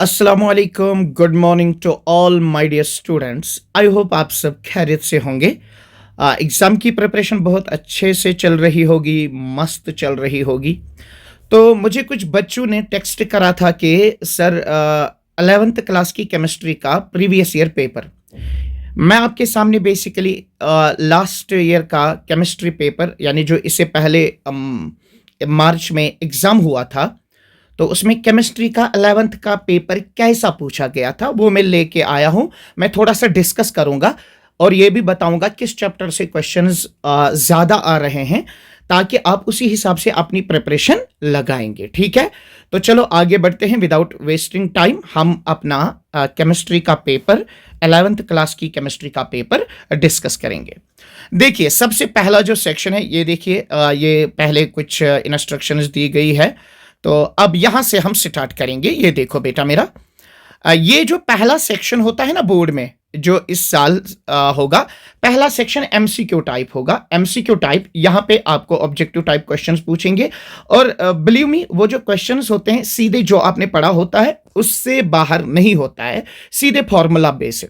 अस्सलामुअलैकुम, good morning to all my dear students. I hope आप सब खैरियत से होंगे। एग्ज़ाम की प्रिपरेशन बहुत अच्छे से चल रही होगी, मस्त चल रही होगी। तो मुझे कुछ बच्चों ने टेक्स्ट करा था कि सर 11th क्लास की केमिस्ट्री का प्रीवियस ईयर पेपर। मैं आपके सामने बेसिकली लास्ट ईयर का केमिस्ट्री पेपर यानी जो इससे पहले मार्च में एग्ज़ाम हुआ था, तो उसमें केमिस्ट्री का 11th का पेपर कैसा पूछा गया था वो मैं लेके आया हूं। मैं थोड़ा सा डिस्कस करूंगा और ये भी बताऊंगा किस चैप्टर से क्वेश्चंस ज़्यादा आ रहे हैं, ताकि आप उसी हिसाब से अपनी प्रिपरेशन लगाएंगे। ठीक है, तो चलो आगे बढ़ते हैं विदाउट वेस्टिंग टाइम। हम अपना केमिस्ट्री का पेपर 11th क्लास की केमिस्ट्री का पेपर डिस्कस करेंगे। देखिए, सबसे पहला जो सेक्शन है ये देखिए, ये पहले कुछ इंस्ट्रक्शंस दी गई है। तो अब यहां से हम स्टार्ट करेंगे। ये देखो बेटा मेरा, ये जो पहला सेक्शन होता है ना बोर्ड में, जो इस साल होगा, पहला सेक्शन एमसीक्यू टाइप होगा। एमसीक्यू टाइप, यहां पे आपको ऑब्जेक्टिव टाइप क्वेश्चंस पूछेंगे और बिलीव मी, वो जो क्वेश्चंस होते हैं सीधे जो आपने पढ़ा होता है उससे बाहर नहीं होता है, सीधे फॉर्मूला बेस्ड।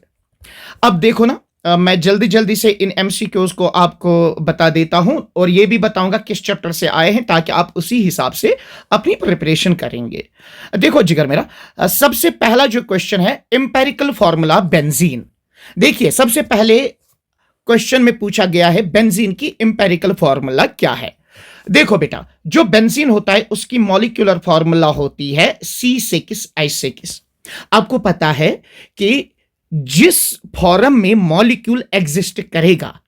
अब देखो ना, मैं जल्दी जल्दी से इन एमसीक्यूज को आपको बता देता हूं और ये भी बताऊंगा किस चैप्टर से आए हैं, ताकि आप उसी हिसाब से अपनी प्रिपरेशन करेंगे। देखो जिगर मेरा, सबसे पहला जो क्वेश्चन है, एम्पेरिकल फॉर्मूला बेंजीन। देखिए, सबसे पहले क्वेश्चन में पूछा गया है बेंजीन की एम्पेरिकल फॉर्मूला क्या है। देखो बेटा, जो बेंजीन होता है उसकी मॉलिक्यूलर फॉर्मूला होती है C6H6। आपको पता है कि जिस फॉर्म में मॉलिक्यूल एग्जिस्ट करेगा,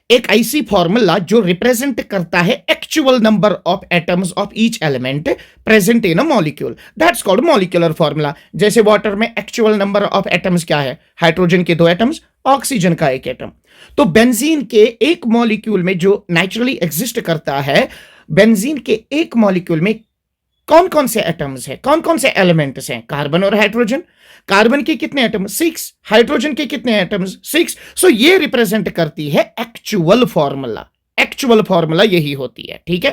एक ऐसी फॉर्मूला जो रिप्रेजेंट करता है actual number of atoms of each element present in a molecule, that's called molecular formula. जैसे वाटर में एक्चुअल नंबर ऑफ एटम्स क्या है? हाइड्रोजन के 2 एटम्स, ऑक्सीजन का 1 एटम। तो बेंजीन के एक मॉलिक्यूल में जो नेचुरली एग्जिस्ट करता है, बेंजीन के एक मॉलिक्यूल में कौन कौन से एटम्स हैं, कौन कौन से एलिमेंट्स हैं? कार्बन और हाइड्रोजन। कार्बन के कितने एटम्स? 6। हाइड्रोजन के कितने एटम्स? 6। सो ये रिप्रेजेंट करती है एक्चुअल फॉर्मूला। एक्चुअल फॉर्मूला यही होती है। ठीक है,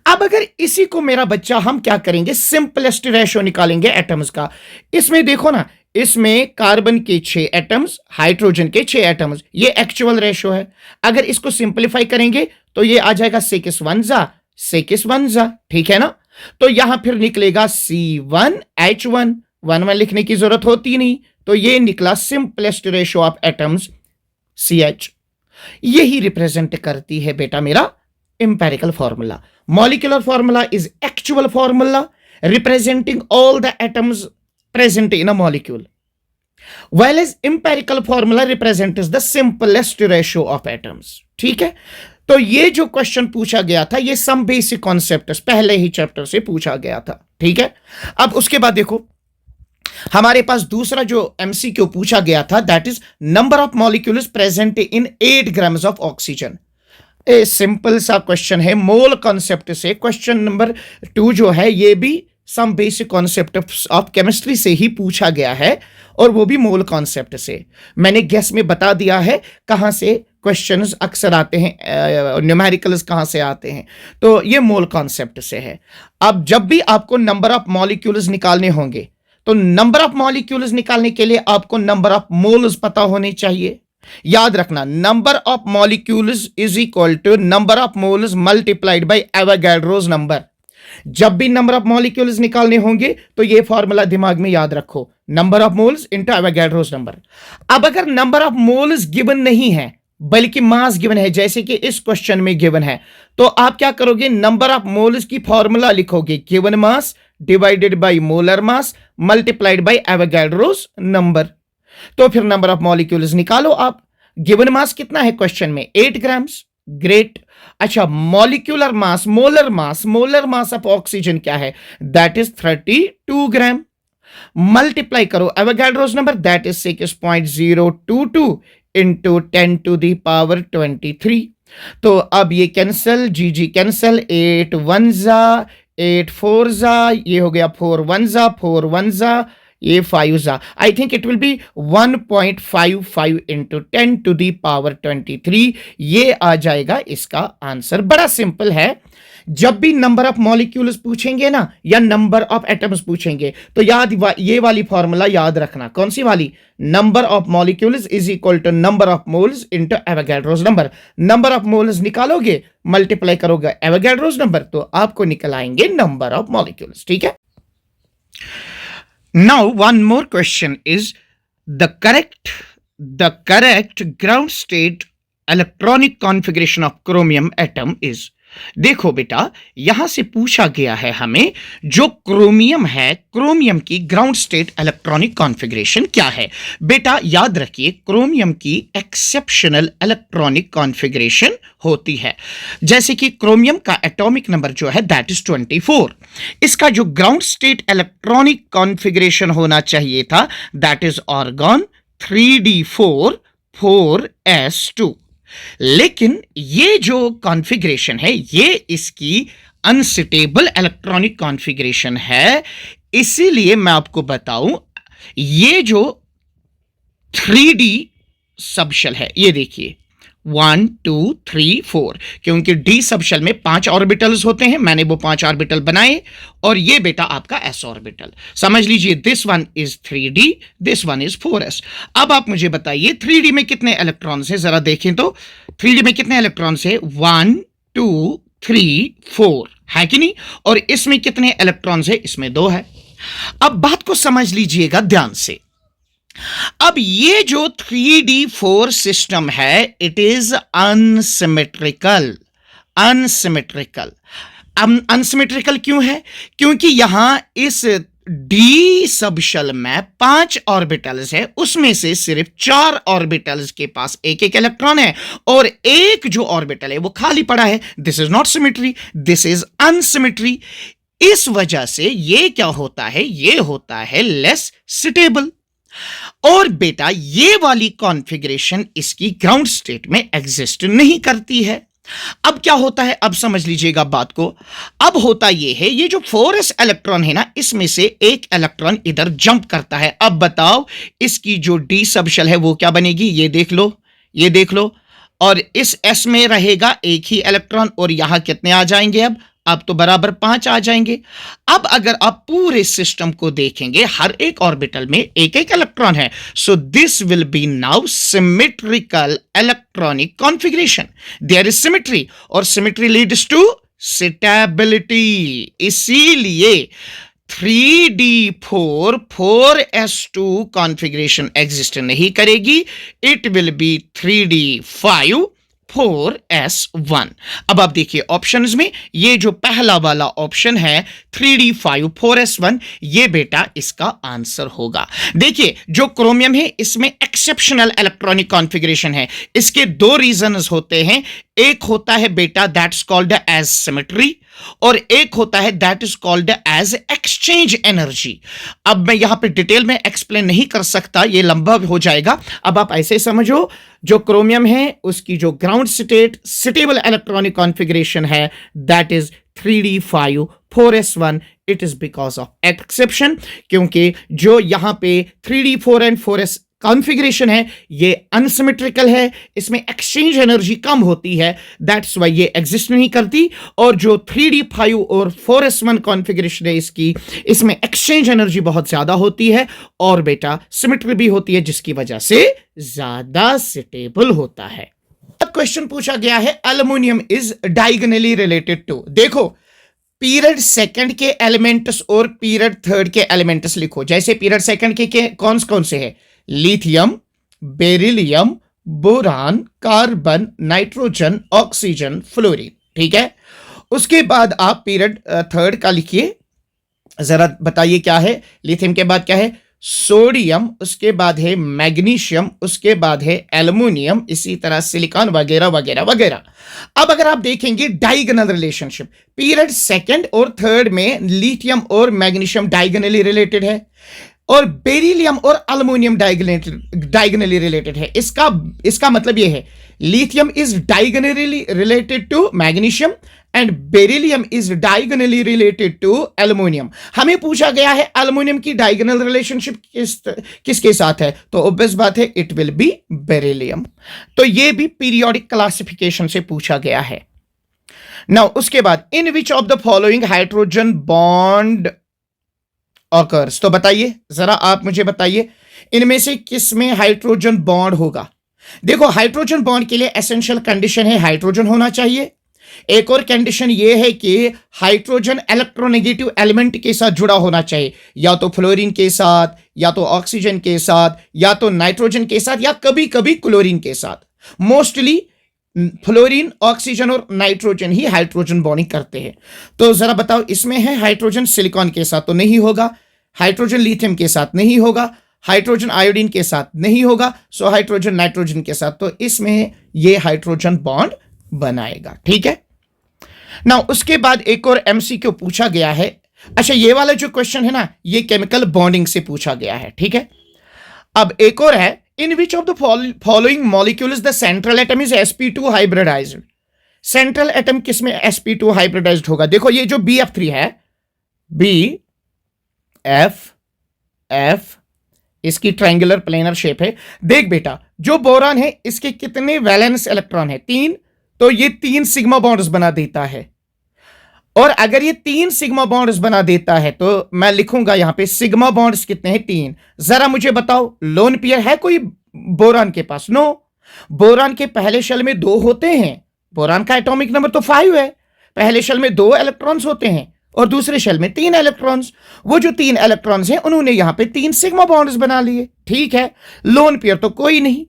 अब अगर इसी को मेरा बच्चा हम क्या करेंगे, सिंपलेस्ट रेशो निकालेंगे एटम्स का। इसमें देखो ना, इसमें कार्बन के 6 एटम्स, हाइड्रोजन के 6 एटम्स, ये एक्चुअल रेशो है। अगर इसको सिंपलीफाई करेंगे तो ये आ जाएगा 6 1 1। ठीक है ना, तो यहां फिर निकलेगा C1H1। 1 लिखने की जरूरत होती नहीं, तो ये निकला simplest ratio of atoms CH। यही रिप्रेजेंट करती है बेटा मेरा empirical formula. Molecular formula is actual formula representing all the atoms present in a molecule, while as empirical formula represents the simplest ratio of atoms। ठीक है, तो ये जो क्वेश्चन पूछा गया था, ये सम बेसिक कॉन्सेप्ट पहले ही चैप्टर से पूछा गया था। ठीक है, अब उसके बाद देखो, हमारे पास दूसरा जो एमसीक्यू पूछा गया था, that is number of molecules present in 8 grams of oxygen. A simple सा क्वेश्चन है, मोल कॉन्सेप्ट से। क्वेश्चन नंबर 2 जो है, ये भी some basic concept of chemistry से ही पूछा गया है, और वो भी मोल कॉन्सेप्ट से। मैंने गेस में बता दिया है कहां से क्वेश्चंस अक्सर आते हैं, न्यूमेरिकल्स कहां से आते हैं, तो ये मोल कॉन्सेप्ट से है। अब जब भी आपको नंबर ऑफ मॉलिक्यूल्स निकालने होंगे, तो नंबर ऑफ मॉलिक्यूल्स निकालने के लिए आपको नंबर ऑफ मोल्स पता होने चाहिए। याद रखना, number of molecules is equal to number of moles multiplied by Avogadro's number. जब भी नंबर ऑफ मॉलिक्यूल्स निकालने होंगे तो ये फॉर्मूला दिमाग में याद रखो, number of moles into Avogadro's number. अब अगर नंबर ऑफ मोल्स गिवन नहीं है, बल्कि मास गिवन है, जैसे कि इस क्वेश्चन में गिवन है, तो आप क्या करोगे, नंबर ऑफ मोल्स की फॉर्मूला लिखोगे, given mass divided by molar mass multiplied by Avogadro's number. तो फिर नंबर ऑफ मॉलिक्यूल्स निकालो आप। गिवन मास कितना है क्वेश्चन में? 8 ग्राम्स। ग्रेट। अच्छा, molecular mass, molar mass of oxygen क्या है? That is 32 gram. मल्टीप्लाई करो Avogadro's number, that is 6.022 into 10 to the power 23। तो अब ये कैंसल, जी कैंसल, 8 1 8 4 ये हो गया 4 1 ये 5 I think it will be 1.55 into 10 to the power 23। ये आ जाएगा इसका आंसर। बड़ा सिंपल है, जब भी नंबर ऑफ मॉलिक्यूल्स पूछेंगे ना या नंबर ऑफ एटम्स पूछेंगे तो ये वाली फॉर्मूला याद रखना। कौन सी वाली? Number of molecules is equal to number of moles into Avogadro's number. Number of moles निकालोगे, मल्टीप्लाई करोगे एवोगैड्रोस नंबर, तो आपको निकल आएंगे नंबर ऑफ मॉलिक्यूल्स। ठीक है। Now one more question is the correct ground state electronic configuration of chromium atom is. देखो बेटा, यहां से पूछा गया है हमें जो क्रोमियम है, क्रोमियम की ग्राउंड स्टेट इलेक्ट्रॉनिक कॉन्फ़िगरेशन क्या है। बेटा याद रखिए, क्रोमियम की एक्सेप्शनल इलेक्ट्रॉनिक कॉन्फ़िगरेशन होती है। जैसे कि क्रोमियम का एटॉमिक नंबर जो है दैट इज 24। इसका जो ग्राउंड स्टेट इलेक्ट्रॉनिक कॉन्फ़िगरेशन होना चाहिए था that is argon 3d4 4s2। लेकिन ये जो कॉन्फ़िगरेशन है ये इसकी अनस्टेबल इलेक्ट्रॉनिक कॉन्फ़िगरेशन है। इसीलिए मैं आपको बताऊं, ये जो 3d सबशेल है, ये देखिए 1 2 3 4, क्योंकि डी सबशेल में 5 ऑर्बिटल्स होते हैं, मैंने वो 5 ऑर्बिटल बनाए, और ये बेटा आपका एस ऑर्बिटल। समझ लीजिए this one is 3d, this one is 4s। अब आप मुझे बताइए 3d में कितने इलेक्ट्रॉन्स हैं, जरा देखें तो 3d में कितने इलेक्ट्रॉन्स हैं? 1 2 3 4 है कि नहीं? और इसमें कितने इलेक्ट्रॉन्स हैं? इसमें 2 है। अब बात को समझ लीजिएगा ध्यान से। अब ये जो 3d4 सिस्टम है इट इज अनसिमेट्रिकल। अनसिमेट्रिकल क्यों है? क्योंकि यहां इस डी सबशेल में 5 ऑर्बिटल्स है, उसमें से सिर्फ 4 ऑर्बिटल्स के पास एक एक इलेक्ट्रॉन है और एक जो ऑर्बिटल है वो खाली पड़ा है। This is not symmetry, this is unsymmetry. इस वजह से ये क्या होता है? ये होता है लेस स्टेबल। और बेटा ये वाली कॉन्फ़िगरेशन इसकी ग्राउंड स्टेट में एग्जिस्ट नहीं करती है। अब क्या होता है? अब समझ लीजिएगा बात को। अब होता ये है, ये जो 4s इलेक्ट्रॉन है ना, इसमें से एक इलेक्ट्रॉन इधर जंप करता है। अब बताओ इसकी जो डी सबशेल है वो क्या बनेगी? ये देख लो, ये देख लो। और इस s में रहेगा एक ही इलेक्ट्रॉन, और यहां कितने आ जाएंगे? अब तो बराबर 5 आ जाएंगे। अब अगर आप पूरे सिस्टम को देखेंगे, हर एक ऑर्बिटल में एक एक इलेक्ट्रॉन है। So this will be now symmetrical electronic configuration. There is symmetry, और सिमेट्री लीड्स टू स्टेबिलिटी। इसीलिए 3d4 4s2 कॉन्फ़िगरेशन एग्जिस्ट नहीं करेगी। It will be 3d5 4s1। अब आप देखिए ऑप्शंस में ये जो पहला वाला ऑप्शन है 3d5 4s1, ये बेटा इसका आंसर होगा। देखिए जो क्रोमियम है इसमें एक्सेप्शनल इलेक्ट्रॉनिक कॉन्फ़िगरेशन है। इसके 2 रीजंस होते हैं। एक होता है बेटा दैट्स कॉल्ड एज सिमेट्री, और एक होता है that is called as exchange energy. अब मैं यहां पे डिटेल में एक्सप्लेन नहीं कर सकता, ये लंबा हो जाएगा। अब आप ऐसे समझो, जो क्रोमियम है उसकी जो ground state stable electronic configuration है that is 3d5 4s1। It is because of exception, क्योंकि जो यहां पे 3d4 एंड 4s कॉन्फ़िगरेशन है ये अनसिमेट्रिकल है, इसमें एक्सचेंज एनर्जी कम होती है, दैट्स वाई ये एग्जिस्ट नहीं करती। और जो 3d5 और 4s1 कॉन्फ़िगरेशन है इसकी, इसमें एक्सचेंज एनर्जी बहुत ज्यादा होती है और बेटा सिमेट्री भी होती है, जिसकी वजह से ज्यादा स्टेबल होता है। अब क्वेश्चन पूछा गया है aluminium is diagonally related to. देखो पीरियड सेकंड के एलिमेंट्स और पीरियड थर्ड के एलिमेंट्स लिखो। जैसे पीरियड सेकंड के कौन कौन से है? Lithium, beryllium, boron, carbon, nitrogen, oxygen, fluorine. ठीक है। उसके बाद आप पीरियड थर्ड का लिखिए, जरा बताइए क्या है? लिथियम के बाद क्या है? सोडियम, उसके बाद है मैग्नीशियम, उसके बाद है एल्युमिनियम, इसी तरह सिलिकॉन वगैरह वगैरह वगैरह। अब अगर आप देखेंगे डायगोनल रिलेशनशिप, पीरियड सेकंड और थर्ड में लिथियम और मैग्नीशियम डायगोनली रिलेटेड है, और बेरिलियम और एल्युमिनियम डायगोनली रिलेटेड है। इसका मतलब यह है lithium is diagonally related to magnesium and beryllium is diagonally related to aluminium. हमें पूछा गया है एल्युमिनियम की डायगोनल रिलेशनशिप किसके साथ है, तो ऑब्वियस बात है इट विल बी बेरिलियम। तो यह भी पीरियोडिक क्लासिफिकेशन से पूछा गया है। नाउ उसके बाद in which of the following hydrogen bond occurs, तो बताइए जरा, आप मुझे बताइए इनमें से किस में हाइड्रोजन बॉन्ड होगा। देखो, हाइड्रोजन बॉन्ड के लिए एसेंशियल कंडीशन है हाइड्रोजन होना चाहिए। एक और कंडीशन यह है कि हाइड्रोजन इलेक्ट्रोनेगेटिव एलिमेंट के साथ जुड़ा होना चाहिए, या तो फ्लोरीन के साथ, या तो ऑक्सीजन के साथ, या तो नाइट्रोजन के साथ, या कभी कभी क्लोरीन के साथ। मोस्टली फ्लोरीन, ऑक्सीजन और नाइट्रोजन ही हाइड्रोजन बॉन्डिंग करते हैं। तो जरा बताओ, इसमें है हाइड्रोजन सिलिकॉन के साथ तो नहीं होगा, हाइड्रोजन लिथियम के साथ नहीं होगा, हाइड्रोजन आयोडीन के साथ नहीं होगा, सो हाइड्रोजन नाइट्रोजन के साथ, तो इसमें यह हाइड्रोजन बॉन्ड बनाएगा। ठीक है ना। उसके बाद एक और एमसीक्यू पूछा गया है। अच्छा, ये वाला जो क्वेश्चन है ना, ये केमिकल बॉन्डिंग से पूछा गया है। ठीक है, अब एक और है, in which of the following molecules the central atom is sp2 hybridized. Central atom किसमें sp2 हाइब्रिडाइज्ड होगा? देखो, ये जो BF3 है, BF, इसकी ट्रायंगुलर प्लेनर शेप है। देख बेटा, जो बोरान है इसके कितने वैलेंस इलेक्ट्रॉन है? 3। तो ये 3 सिग्मा बॉन्ड्स बना देता है। और अगर ये 3 सिग्मा बॉन्ड्स बना देता है तो मैं लिखूंगा यहां पे सिग्मा बॉन्ड्स कितने हैं? 3। जरा मुझे बताओ, लोन पेयर है कोई बोरान के पास? नो। बोरान के पहले शेल में 2 होते हैं। बोरान का एटॉमिक नंबर तो 5 है। पहले शेल में 2 इलेक्ट्रॉन्स होते हैं और दूसरे शेल में 3 इलेक्ट्रॉन्स। वो जो 3 इलेक्ट्रॉन्स हैं उन्होंने यहां पे 3 सिग्मा बॉन्ड्स बना लिए। ठीक है, लोन पेयर तो कोई नहीं।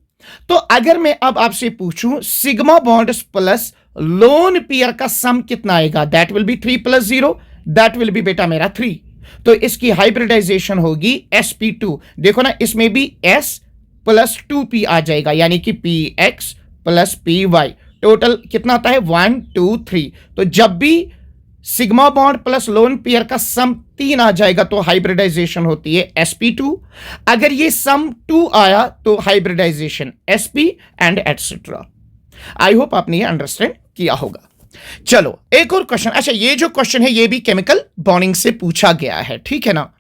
तो अगर मैं अब आपसे पूछूं sigma bonds plus lone pair का सम कितना आएगा? That will be 3 + 0, that will be बेटा मेरा 3। तो इसकी हाइब्रिडाइजेशन होगी sp2। देखो ना, इसमें भी s + 2p आ जाएगा, यानी कि px + py। टोटल कितना आता है? 1 2 3। तो जब भी sigma bond plus lone pair का सम 3 आ जाएगा तो हाइब्रिडाइजेशन होती है sp2। अगर ये सम 2 आया तो hybridisation sp and etcetera. I hope आपने ये अंडरस्टैंड किया होगा। चलो एक और क्वेश्चन। अच्छा, ये जो क्वेश्चन है ये भी केमिकल बॉन्डिंग से पूछा गया है। ठीक है ना।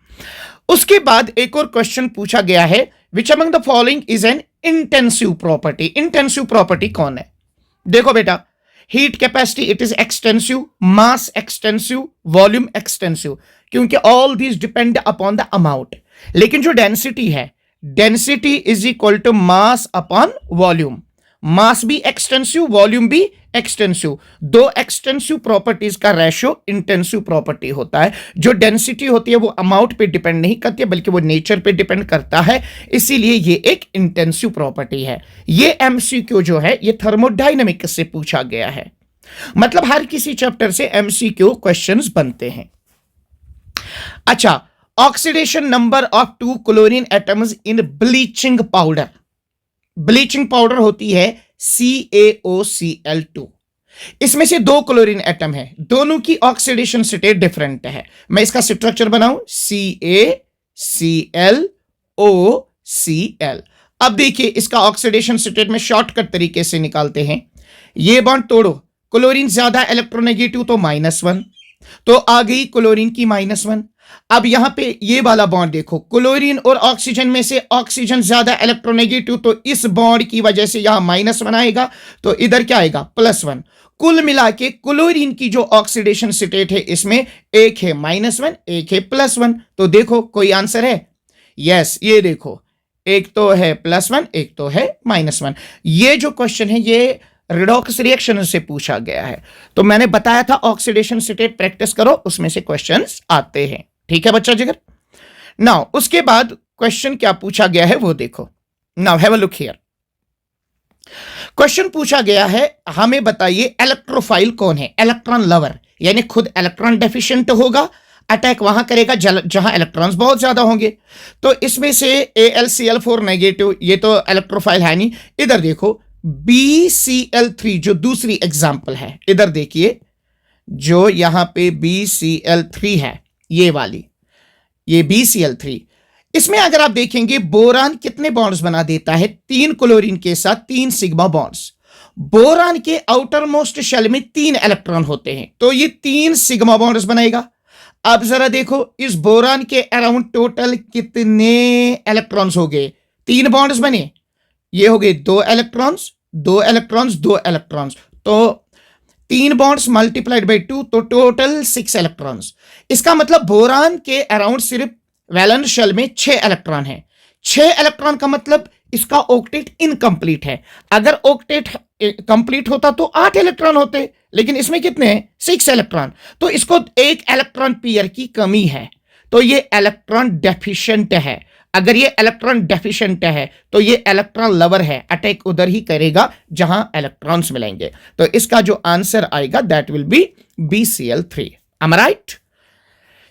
उसके बाद एक और क्वेश्चन पूछा गया है, which among the following is an intensive property. Intensive property कौन है? देखो बेटा, heat capacity it is extensive, mass extensive, volume extensive, क्योंकि all these depend upon the amount. लेकिन जो डेंसिटी है, density is equal to mass upon volume. Mass भी extensive, volume भी एक्सटेंसिव। 2 एक्सटेंसिव प्रॉपर्टीज का रेशो इंटेंसिव प्रॉपर्टी होता है। जो डेंसिटी होती है वो अमाउंट पे डिपेंड नहीं करती है, बल्कि वो नेचर पे डिपेंड करता है। इसीलिए ये एक इंटेंसिव प्रॉपर्टी है। ये एमसीक्यू जो है ये थर्मोडायनेमिक्स से पूछा गया है। मतलब हर किसी चैप्टर से एमसीक्यू क्वेश्चंस बनते हैं। अच्छा, oxidation number of 2 chlorine atoms in bleaching powder. Bleaching powder होती है CaOCl2। इसमें से 2 क्लोरीन एटम है, दोनों की ऑक्सीडेशन स्टेट डिफरेंट है। मैं इसका स्ट्रक्चर बनाऊं, CaClOCl। अब देखिए, इसका ऑक्सीडेशन स्टेट में शॉर्टकट तरीके से निकालते हैं। ये बॉन्ड तोड़ो, क्लोरीन ज्यादा इलेक्ट्रोनेगेटिव तो -1, तो आ गई क्लोरीन की -1। अब यहां पे ये वाला बॉन्ड देखो, क्लोरीन और ऑक्सीजन में से ऑक्सीजन ज्यादा इलेक्ट्रोनेगेटिव, तो इस बॉन्ड की वजह से यहां -1 आएगा, तो इधर क्या आएगा? +1। कुल मिला के क्लोरीन की जो ऑक्सीडेशन स्टेट है इसमें एक है -1, एक है +1। तो देखो कोई आंसर है? यस, ये देखो, एक तो है +1, एक तो है -1। ये जो क्वेश्चन है ये रिडॉक्स रिएक्शन से पूछा गया है। तो मैंने बताया था ऑक्सीडेशन स्टेट प्रैक्टिस करो, उसमें से क्वेश्चंस आते हैं। ठीक है बच्चा जिगर। नाउ उसके बाद क्वेश्चन क्या पूछा गया है वो देखो। Now have a look here. Question पूछा गया है, हमें बताइए इलेक्ट्रोफाइल कौन है? इलेक्ट्रॉन लवर, यानी खुद इलेक्ट्रॉन डेफिशिएंट होगा, अटैक वहां करेगा जहां इलेक्ट्रॉन्स बहुत ज्यादा होंगे। तो इसमें से AlCl4 नेगेटिव, ये तो इलेक्ट्रोफाइल है नहीं। इधर देखो BCl3 जो दूसरी एग्जांपल है, इधर देखिए जो यहां पे BCl3 है, ये वाली, ये BCl3। इसमें अगर आप देखेंगे बोरान कितने बॉन्ड्स बना देता है? 3 क्लोरीन के साथ 3 सिग्मा बॉन्ड्स। बोरान के आउटर मोस्ट शेल में 3 इलेक्ट्रॉन होते हैं, तो ये 3 सिग्मा बॉन्ड्स बनाएगा। अब जरा देखो, इस बोरान के अराउंड टोटल कितने इलेक्ट्रॉन्स हो गए? 3 बॉन्ड्स बने, ये हो गए 2 इलेक्ट्रॉन्स, 2 इलेक्ट्रॉन्स, 2 इलेक्ट्रॉन्स। तो 3 बॉन्ड्स मल्टीप्लाइड बाई 2 तो टोटल 6 इलेक्ट्रॉन्स। इसका मतलब बोरान के अराउंड सिर्फ वैलेंस शेल में 6 इलेक्ट्रॉन है। 6 इलेक्ट्रॉन का मतलब इसका ऑक्टेट इनकम्प्लीट है। अगर ऑक्टेट कंप्लीट होता तो 8 इलेक्ट्रॉन होते, लेकिन इसमें कितने हैं? 6 इलेक्ट्रॉन। तो इसको एक इलेक्ट्रॉन पेयर की कमी है, तो ये इलेक्ट्रॉन डेफिशिएंट है। अगर ये इलेक्ट्रॉन डेफिशिएंट है तो ये इलेक्ट्रॉन लवर है, अटैक उधर ही करेगा जहां इलेक्ट्रॉन्स मिलेंगे। तो इसका जो आंसर आएगा that will be BCl3। am I right?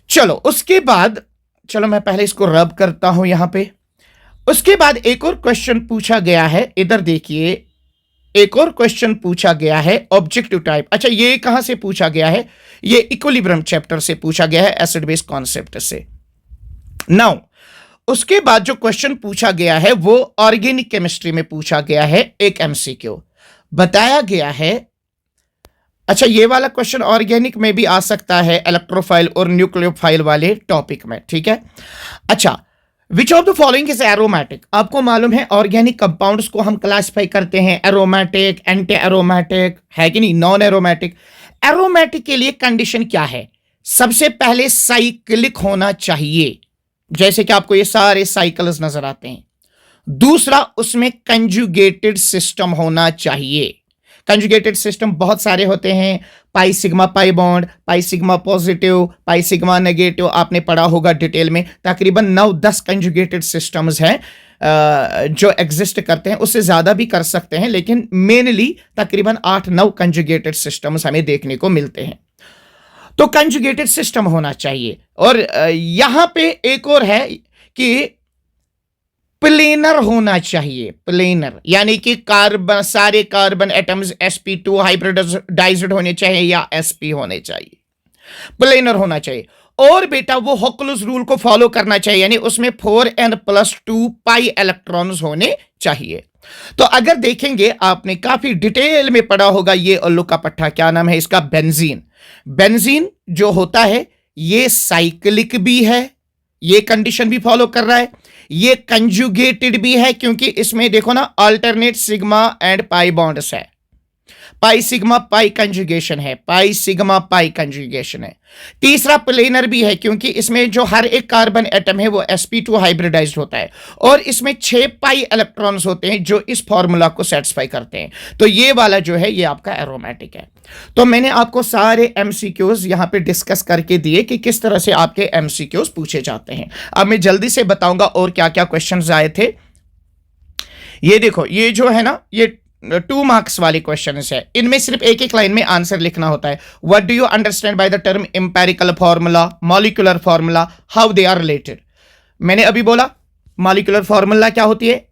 चलो उसके बाद, चलो मैं पहले इसको रब करता हूं यहां पे। उसके बाद एक और क्वेश्चन पूछा गया है, इधर देखिए, एक और क्वेश्चन पूछा गया है ऑब्जेक्टिव टाइप। अच्छा, ये कहां से पूछा गया है? ये इक्विलिब्रियम चैप्टर से पूछा गया है, एसिड बेस कॉन्सेप्ट से। नाउ उसके बाद जो क्वेश्चन पूछा गया है वो ऑर्गेनिक केमिस्ट्री में पूछा गया है, एक MCQ बताया गया है। अच्छा, ये वाला क्वेश्चन ऑर्गेनिक में भी आ सकता है, इलेक्ट्रोफाइल और न्यूक्लियोफाइल वाले टॉपिक में, ठीक है। अच्छा, विच of the following is aromatic? आपको मालूम है ऑर्गेनिक कंपाउंड्स को हम क्लासिफाई करते हैं एरोमेटिक, एंटी एरोमेटिक, है कि नहीं, नॉन एरोमेटिक। एरोमेटिक के लिए कंडीशन क्या है? सबसे पहले साइक्लिक होना चाहिए, जैसे कि आपको ये सारे साइकिल्स नजर आते हैं। दूसरा, उसमें कंजुगेटेड सिस्टम होना चाहिए। कंजुगेटेड सिस्टम बहुत सारे होते हैं, pi sigma pi bond, pi sigma positive, pi sigma negative, आपने पढ़ा होगा डिटेल में। तकरीबन 9-10 कंजुगेटेड सिस्टम्स हैं जो एग्जिस्ट करते हैं, उससे ज्यादा भी कर सकते हैं, लेकिन मेनली तकरीबन 8-9 कंजुगेटेड सिस्टम्स हमें देखने को मिलते हैं। तो कंजुगेटेड सिस्टम होना चाहिए। और यहां पे एक और है कि प्लेनर होना चाहिए। प्लेनर यानी कि कार्बन, सारे कार्बन एटम्स sp2 हाइब्रिडाइज्ड होने चाहिए या sp होने चाहिए, प्लेनर होना चाहिए। और बेटा वो हॉकलुस रूल को फॉलो करना चाहिए, यानी उसमें 4n+2 पाई इलेक्ट्रॉन्स होने चाहिए। तो अगर देखेंगे, आपने काफी डिटेल में पढ़ा होगा ये उल्लू का पट्टा, क्या नाम है इसका? बेंजीन। बेंजीन जो होता है ये साइक्लिक भी है, ये कंडीशन भी फॉलो कर रहा है, ये कंजुगेटेड भी है, क्योंकि इसमें देखो ना alternate sigma and pi bonds है, पाई सिग्मा पाई कंजुगेशन है, पाई सिग्मा पाई कंजुगेशन है। तीसरा प्लेनर भी है, क्योंकि इसमें जो हर एक कार्बन एटम है वो sp2 हाइब्रिडाइज्ड होता है, और इसमें 6 पाई इलेक्ट्रॉन्स होते हैं जो इस फॉर्मूला को सेटिस्फाई करते हैं। तो ये वाला जो है ये आपका एरोमेटिक है। तो मैंने आपको सारे MCQs यहां पे डिस्कस करके दिए कि किस तरह से आपके MCQs पूछे जाते हैं। अब मैं जल्दी से बताऊंगा और क्या क्या क्वेश्चंस आए थे। ये देखो, ये जो है ना, ये 2 मार्क्स वाले क्वेश्चन है, इनमें सिर्फ एक एक लाइन में आंसर लिखना होता है। What do you understand by the term empirical formula, molecular formula, how they are related? मैंने अभी बोला मॉलिक्यूलर फॉर्मूला क्या होती है?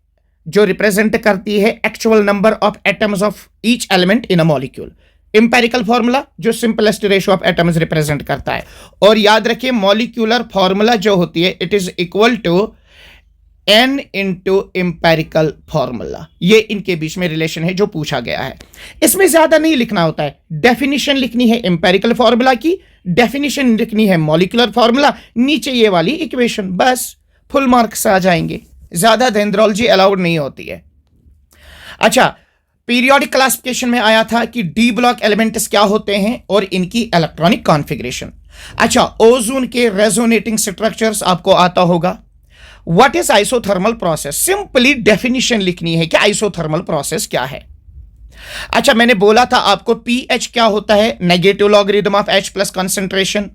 जो रिप्रेजेंट करती है actual number of atoms of each element in a molecule. Empirical formula जो simplest ratio of atoms represent करता है। और याद रखिए मॉलिक्यूलर फॉर्मूला जो होती है it is equal to n into empirical formula. ये इनके बीच में रिलेशन है जो पूछा गया है। इसमें ज्यादा नहीं लिखना होता है, डेफिनेशन लिखनी है एम्पेरिकल फॉर्मूला की, डेफिनेशन लिखनी है मॉलिक्यूलर फॉर्मूला, नीचे ये वाली इक्वेशन, बस फुल मार्क्स आ जाएंगे। ज्यादा डेंड्रोलॉजी अलाउड नहीं होती है। अच्छा, पीरियोडिक क्लासिफिकेशन में आया था कि डी ब्लॉक एलिमेंट्स क्या होते हैं और इनकी इलेक्ट्रॉनिक कॉन्फ़िगरेशन। अच्छा, ओजोन के रेजोनेटिंग स्ट्रक्चर्स आपको आता होगा। What is isothermal process? Simply definition लिखनी है कि आइसोथर्मल प्रोसेस क्या है। अच्छा, मैंने बोला था आपको पीएच क्या होता है? Negative logarithm of H plus concentration.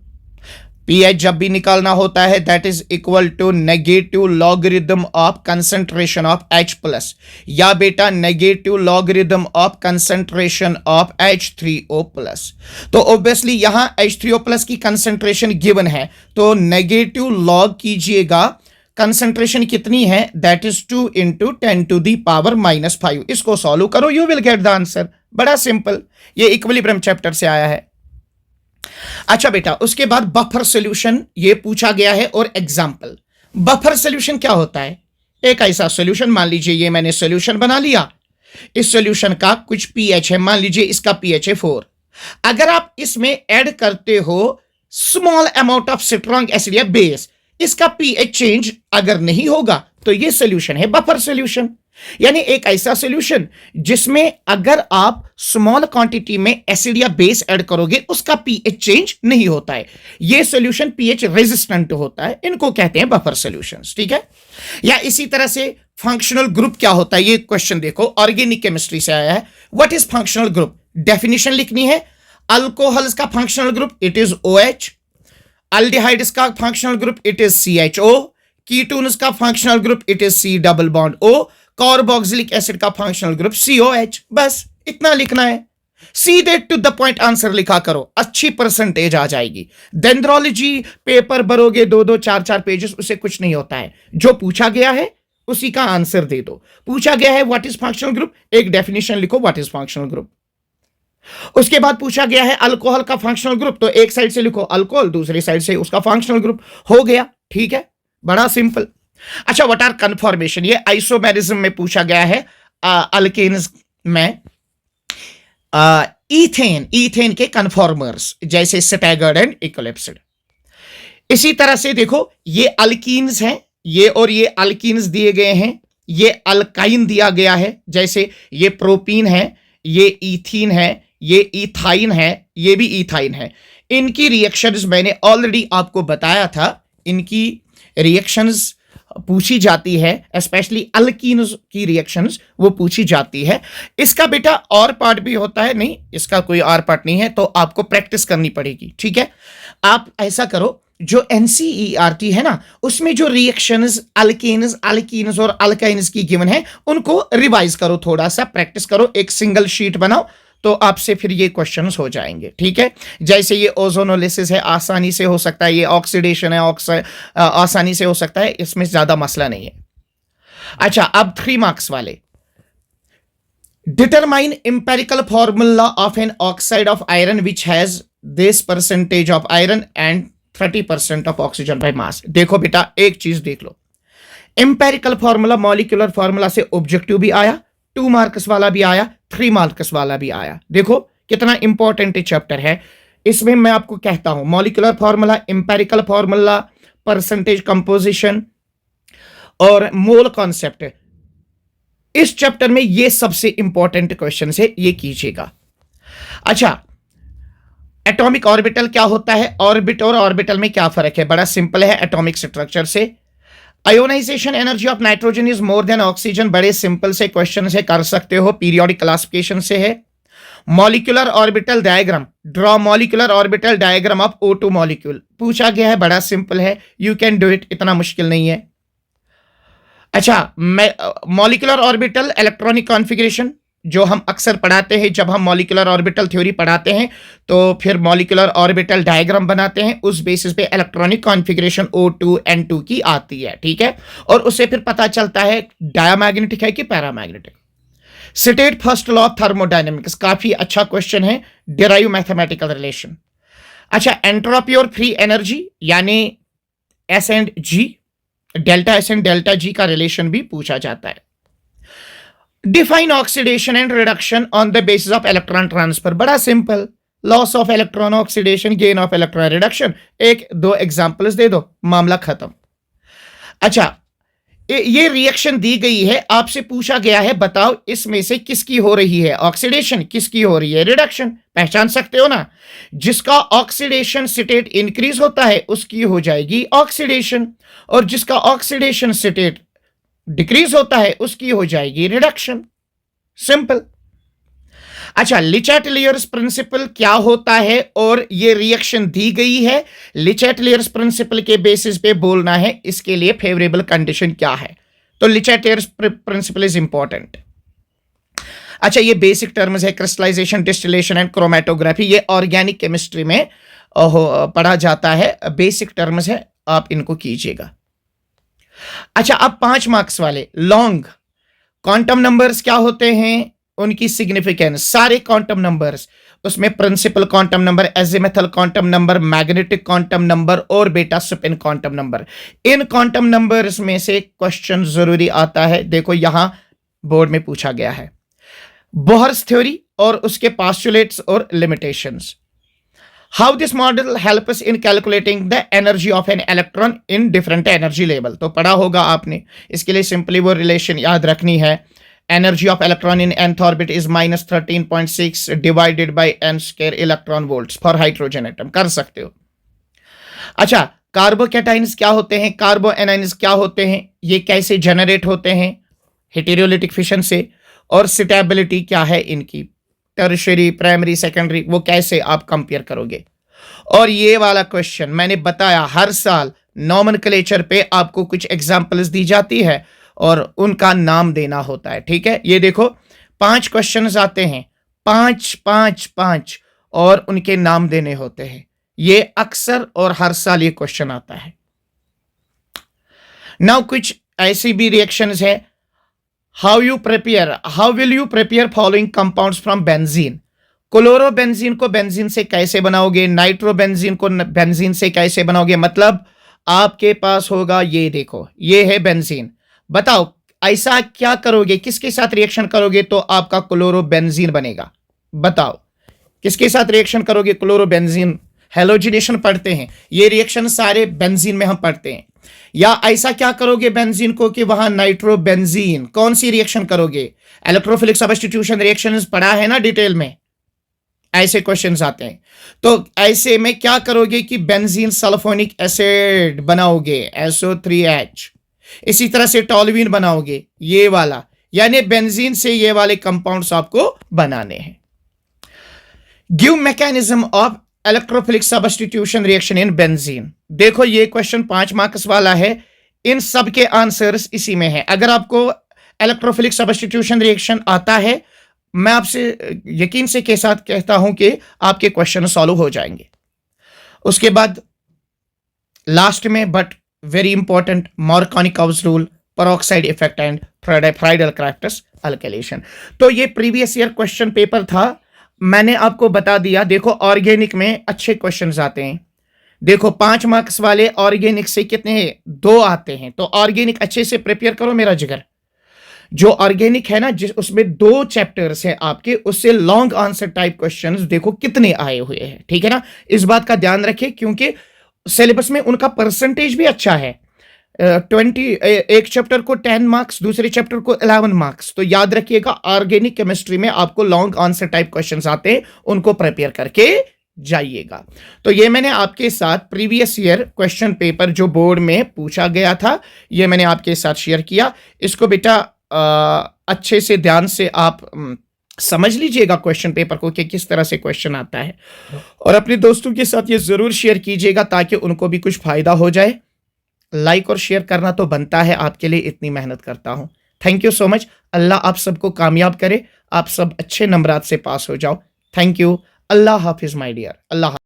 PH जब भी निकालना होता है that is equal to negative logarithm of concentration of H plus, या बेटा negative logarithm of concentration of H3O plus. तो ऑब्वियसली यहां H3O प्लस की कंसेंट्रेशन गिवन है, तो नेगेटिव लॉग कीजिएगा, कंसेंट्रेशन कितनी है? That is 2 into 10 to the power -5। इसको सॉल्व करो, you will get the answer. बड़ा सिंपल, ये इक्विलिब्रियम चैप्टर से आया है। अच्छा बेटा, उसके बाद बफर सॉल्यूशन ये पूछा गया है और एग्जाम्पल। बफर सॉल्यूशन क्या होता है? एक ऐसा सॉल्यूशन, मान लीजिए ये मैंने सॉल्यूशन बना लिया, इस सॉल्यूशन का कुछ पीएच है, मान लीजिए इसका पीएच है 4। अगर आप इसमें ऐड करते हो small amount of strong acid या बेस, इसका पीएच चेंज अगर नहीं होगा तो ये सॉल्यूशन है बफर सॉल्यूशन। यानी एक ऐसा सॉल्यूशन जिसमें अगर आप स्मॉल क्वांटिटी में एसिड या बेस ऐड करोगे उसका पीएच चेंज नहीं होता है। यह सॉल्यूशन पीएच रेजिस्टेंट होता है, इनको कहते हैं बफर सॉल्यूशंस, ठीक है। या इसी तरह से फंक्शनल ग्रुप क्या होता है, ये क्वेश्चन देखो, ऑर्गेनिक केमिस्ट्री से आया है। What is functional group? Definition लिखनी है। अल्कोहल्स का functional group it is OH, aldehydes का functional group it is CHO, ketones का functional group it is C double bond O, carboxylic acid का फंक्शनल ग्रुप COH। बस इतना लिखना है, सीधे टू द पॉइंट आंसर लिखा करो, अच्छी परसेंटेज आ जाएगी। डेंड्रोलॉजी पेपर भरोगे 2-2 4-4 पेजेस, उससे कुछ नहीं होता है। जो पूछा गया है उसी का आंसर दे दो। पूछा गया है व्हाट इज फंक्शनल ग्रुप, एक डेफिनेशन लिखो व्हाट इज फंक्शनल ग्रुप। उसके बाद पूछा गया है अल्कोहल का फंक्शनल ग्रुप, तो एक साइड से लिखो अल्कोहल, दूसरी साइड से उसका फंक्शनल ग्रुप, हो गया, ठीक है, बड़ा सिंपल। अच्छा, व्हाट आर कन्फॉर्मेशन, ये आइसोमेरिज्म में पूछा गया है। अल्केन्स में ईथेन के कन्फॉर्मर्स जैसे स्टैगर्ड एंड इक्लिप्स्ड। इसी तरह से देखो, ये अल्कीन्स हैं, ये और ये अल्कीन्स दिए गए हैं, ये अल्काइन दिया गया है, जैसे ये प्रोपीन है, ये ईथीन है, ये इथाइन है, ये भी इथाइन है। इनकी रिएक्शंस मैंने ऑलरेडी आपको बताया था, इनकी रिएक्शंस पूछी जाती है, स्पेशली अल्कीन्स की रिएक्शंस वो पूछी जाती है। इसका बेटा और पार्ट भी होता है, नहीं इसका कोई और पार्ट नहीं है, तो आपको प्रैक्टिस करनी पड़ेगी, ठीक है। आप ऐसा करो, जो NCERT है ना, उसमें जो रिएक्शंस अल्केन्स, अल्कीन्स और अल्काइन्स की गिवन है, उनको रिवाइज करो, थोड़ा सा प्रैक्टिस करो, एक सिंगल शीट बनाओ, तो आपसे फिर ये क्वेश्चंस हो जाएंगे, ठीक है। जैसे ये ओजोनोलिसिस है, आसानी से हो सकता है, ये ऑक्सीडेशन है, आसानी से हो सकता है, इसमें ज्यादा मसला नहीं है। अच्छा, अब 3 मार्क्स वाले, determine empirical formula of an oxide of iron which has this percentage of iron and 30% of oxygen by mass. देखो बेटा, एक चीज देख लो, इंपेरिकल फॉर्मूला मॉलिक्यूलर फॉर्मूला से ऑब्जेक्टिव भी आया, 2 मार्क्स वाला भी आया, 3 मार्क्स वाला भी आया। देखो कितना इंपॉर्टेंट चैप्टर है। इसमें मैं आपको कहता हूं, molecular formula, empirical formula, percentage composition और मोल कॉन्सेप्ट, इस चैप्टर में ये सबसे इंपॉर्टेंट क्वेश्चन है, ये कीजिएगा। अच्छा, एटॉमिक ऑर्बिटल क्या होता है, ऑर्बिट और ऑर्बिटल में क्या फर्क है? बड़ा सिंपल है एटॉमिक स्ट्रक्चर से। Ionisation energy of nitrogen is more than oxygen, बड़े सिंपल से क्वेश्चन से कर सकते हो, पीरियोडिक क्लासिफिकेशन से है। Molecular orbital diagram, draw molecular orbital diagram of O2 molecule, पूछा गया है, बड़ा सिंपल है, यू कैन डू इट, इतना मुश्किल नहीं है। अच्छा, मॉलिक्यूलर ऑर्बिटल इलेक्ट्रॉनिक कॉन्फ़िगरेशन, जो हम अक्सर पढ़ाते हैं जब हम मॉलिक्यूलर ऑर्बिटल थ्योरी पढ़ाते हैं, तो फिर मॉलिक्यूलर ऑर्बिटल डायग्राम बनाते हैं, उस बेसिस पे इलेक्ट्रॉनिक कॉन्फ़िगरेशन O2 N2 की आती है, ठीक है। और उससे फिर पता चलता है डायमैग्नेटिक है कि paramagnetic. State first law of thermodynamics, काफी अच्छा क्वेश्चन है, डिराइव मैथमेटिकल रिलेशन। अच्छा, एंट्रोपी और फ्री एनर्जी यानी S and G, delta S and delta G का रिलेशन भी पूछा जाता है। Define oxidation and reduction on the basis of electron transfer, बड़ा simple, loss of electron oxidation, gain of electron reduction, 1-2 examples दे दो, मामला खत्म। अच्छा, ये रिएक्शन दी गई है, आपसे पूछा गया है बताओ इसमें से किसकी हो रही है ऑक्सीडेशन, किसकी हो रही है रिडक्शन, पहचान सकते हो ना। जिसका ऑक्सीडेशन स्टेट इंक्रीज होता है उसकी हो जाएगी ऑक्सीडेशन, और जिसका ऑक्सीडेशन स्टेट डिक्रीज होता है उसकी हो जाएगी रिडक्शन, सिंपल। अच्छा, लिचेटलियर्स प्रिंसिपल क्या होता है, और ये रिएक्शन दी गई है, लिचेटलियर्स प्रिंसिपल के बेसिस पे बोलना है इसके लिए फेवरेबल कंडीशन क्या है, तो लिचेटलियर्स प्रिंसिपल इज इंपॉर्टेंट। अच्छा, ये बेसिक टर्म्स है, क्रिस्टलाइजेशन, डिस्टिलेशन एंड क्रोमेटोग्राफी, ये ऑर्गेनिक केमिस्ट्री में पढ़ा जाता है, बेसिक टर्म्स है, आप इनको कीजिएगा। अच्छा, अब 5 मार्क्स वाले लॉन्ग क्वांटम नंबर्स क्या होते हैं, उनकी सिग्निफिकेंस, सारे क्वांटम नंबर्स, उसमें principal quantum number, azimuthal quantum number, magnetic quantum number और बेटा स्पिन क्वांटम नंबर, इन क्वांटम नंबर्स में से क्वेश्चन जरूरी आता है। देखो यहां बोर्ड में पूछा गया है, बोहर्स थ्योरी और उसके पोस्टुलेट्स और limitations. How this model helps in calculating the energy of an electron in different energy level. तो पढ़ा होगा आपने, इसके लिए सिंपली वो रिलेशन याद रखनी है। Energy of electron in nth orbit is -13.6 divided by n square electron volts for hydrogen atom. कर सकते हो। अच्छा, कार्बोकैटाइन्स क्या होते हैं, कार्बो एनाइन्स क्या होते हैं, ये कैसे जनरेट होते हैं, हेटेरोलिटिक फिशन से, और स्टेबिलिटी क्या है इनकी, टर्शरी, प्राइमरी, सेकेंडरी, वो कैसे आप कंपेयर करोगे। और ये वाला क्वेश्चन मैंने बताया हर साल नॉमेनक्लेचर पे आपको कुछ एग्जांपल्स दी जाती है और उनका नाम देना होता है। ठीक है, ये देखो 5 क्वेश्चंस आते हैं, 5 5 5, और उनके नाम देने होते हैं। ये अक्सर और हर साल ये क्वेश्चन आता है। नाउ कुछ ऐसी भी रिएक्शंस है। How will you prepare following compounds from benzene. Chlorobenzene को बेंजीन से कैसे बनाओगे, नाइट्रोबेंजीन को बेंजीन से कैसे बनाओगे। मतलब आपके पास होगा, ये देखो ये है बेंजीन, बताओ ऐसा क्या करोगे, किसके साथ रिएक्शन करोगे तो आपका क्लोरोबेंजीन बनेगा। बताओ किसके साथ रिएक्शन करोगे, क्लोरोबेंजीन। हेलोजिनेशन पढ़ते हैं, ये रिएक्शन सारे बेंजीन में हम पढ़ते हैं। या ऐसा क्या करोगे बेंजीन को कि वहां नाइट्रोबेंजीन, कौन सी रिएक्शन करोगे, इलेक्ट्रोफिलिक सब्स्टिट्यूशन रिएक्शंस पढ़ा है ना डिटेल में, ऐसे क्वेश्चंस आते हैं। तो ऐसे में क्या करोगे कि बेंजीन सल्फोनिक एसिड बनाओगे, SO3H। इसी तरह से टॉल्यूइन बनाओगे, ये वाला, यानी बेंजीन से ये वाले कंपाउंड्स आपको बनाने हैं। Give mechanism of electrophilic substitution reaction in benzene. देखो ये क्वेश्चन 5 मार्क्स वाला है, इन सब के आंसर्स इसी में है। अगर आपको इलेक्ट्रोफिलिक सब्स्टिट्यूशन रिएक्शन आता है, मैं आपसे यकीन से के साथ कहता हूं कि आपके क्वेश्चन सॉल्व हो जाएंगे। उसके बाद लास्ट में, but very important, Markovnikov's rule, peroxide effect and Friedl-crafts alkylation. तो ये प्रीवियस ईयर क्वेश्चन पेपर था, मैंने आपको बता दिया। देखो ऑर्गेनिक में अच्छे क्वेश्चंस आते हैं। देखो 5 मार्क्स वाले ऑर्गेनिक से कितने, 2 आते हैं। तो ऑर्गेनिक अच्छे से प्रिपेयर करो मेरा जिगर। जो ऑर्गेनिक है ना, जिस उसमें 2 चैप्टर्स हैं आपके, उससे लॉन्ग आंसर टाइप क्वेश्चंस देखो कितने आए हुए हैं। ठीक है ना, इस बात का ध्यान रखें क्योंकि सिलेबस में उनका परसेंटेज भी अच्छा है। 20, एक चैप्टर को 10 मार्क्स, दूसरे चैप्टर को 11 मार्क्स। तो याद रखिएगा ऑर्गेनिक केमिस्ट्री में आपको लॉन्ग आंसर टाइप क्वेश्चंस आते हैं, उनको प्रिपेयर करके जाइएगा। तो ये मैंने आपके साथ प्रीवियस ईयर क्वेश्चन पेपर जो बोर्ड में पूछा गया था, ये मैंने आपके साथ शेयर किया। इसको बेटा अच्छे से ध्यान से आप समझ लीजिएगा क्वेश्चन पेपर को कि किस तरह से क्वेश्चन आता है, और अपने दोस्तों के साथ ये जरूर शेयर कीजिएगा ताकि उनको भी कुछ फायदा हो जाए। लाइक और शेयर करना तो बनता है, आपके लिए इतनी मेहनत करता हूं। Thank you so much. अल्लाह आप सबको कामयाब करे, आप सब अच्छे नंबरात से पास हो जाओ। Thank you. अल्लाह हाफिज माय डियर। अल्लाह।